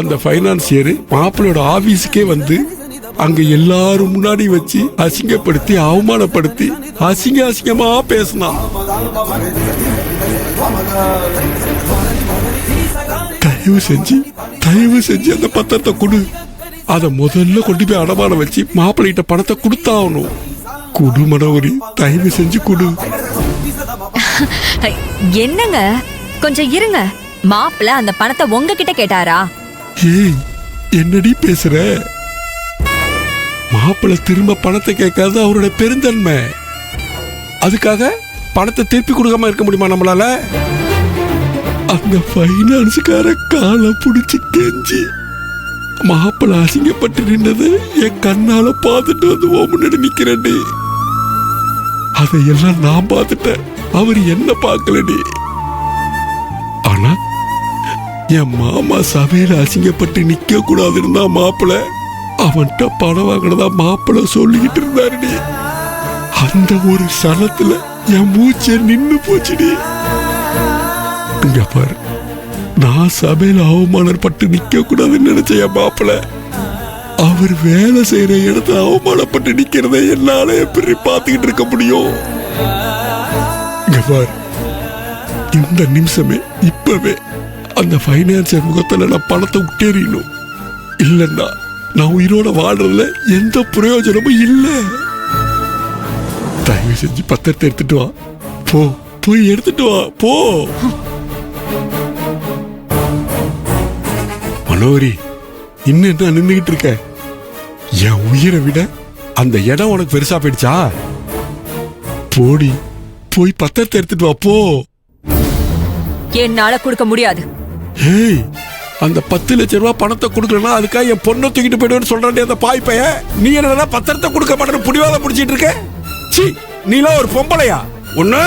அந்த பைனான்சியர் மாப்பிள்ளையோட ஆபீஸுக்கே வந்து அங்க எல்லாரும் முன்னாடி வச்சு அசிங்கப்படுத்தி அவமானப்படுத்தி அசிங்கமா பேசினான். தயவு செஞ்சு அந்த பத்திரத்தை கொடு. அத முதல்ல கொண்டு போய் அடமானம் வச்சு மாப்பிள்ளைகிட்ட பணத்தை கொடுத்தாகணும். குடு மனோரி, தயவு செஞ்சு குடு. என்னங்க கொஞ்சம் இருங்க. மாப்பிள்ள அந்த பணத்தை உங்ககிட்ட கேட்டாரா? ஏய், என்னடி பேசுற? மாப்பிள்ள திரும்ப பணத்தை கேட்காது அவரோட பெருந்தன்மை. அதுக்காக பணத்தை திருப்பி கொடுக்காம இருக்க முடியுமா நம்மளால? அந்த பைனான்ஸ்கார காலை பிடிச்சி கெஞ்சி மாப்பிள்ள அசிங்கப்பட்டு நின்னது என் கண்ணால பார்த்துட்டு வந்து முன்னாடி நிக்கிறேன்டி. அதையெல்லாம் நான் பார்த்துட்டேன், அவர் என்ன பார்க்கலடி. ஆனா என் மாமா சபையில அசிங்கப்பட்டு நிக்க கூடாதுன்னு தான் மாப்பிள்ள அவன்கிட்ட பணம் வாங்கினதா மாப்பிள்ள சொல்லிக்கிட்டு இருந்தாருடி. அந்த ஒரு சலத்துல என் மூச்சை நின்னு போச்சுடி. இங்க பாரு, நான் சபையில அவமானப்பட்டு நிக்க கூடாதுன்னு நினைச்ச என் மாப்பிள்ள அவர் வேலை செய்யற இடத்துல அவமானப்பட்டு நிக்கிறத என்னால எப்படி பார்த்துக்கிட்டு இருக்க முடியும்? இங்க பாரு, இந்த நிமிஷமே இப்பவே அந்த பைனான்சியர் முகத்துல நான் பணத்தை விட்டேறியணும். இல்லன்னா நான் உயிரோட வாழ்றதுல எந்த பிரயோஜனமும் இல்ல. தயவு செஞ்சு பத்திரத்தை எடுத்துட்டு வா. போய் எடுத்துட்டு வா, போ. மனோரி, இன்னும் என்ன நின்றுகிட்டு இருக்க? என் உயிரை விட அந்த இடம் உனக்கு பெருசா போயிடுச்சா? போடி, போய் பத்திரத்தை எடுத்துட்டு வா, போ. என்னால கொடுக்க முடியாது. ஏய், அந்த 10 லட்சம் ரூபாய் பணத்தை கொடுக்கலன்னா அதுக்காக என் பொண்ணை தூக்கிட்டு போயிடுவேன்னு சொல்றான் அந்த பாய் பைய. நீ என்ன பத்திரத்தை கொடுக்க மாட்டேன்னு புடிவாத முடிச்சிட்டு இருக்க? சீ, நீலாம் ஒரு பொம்பளையா? ஒண்ணு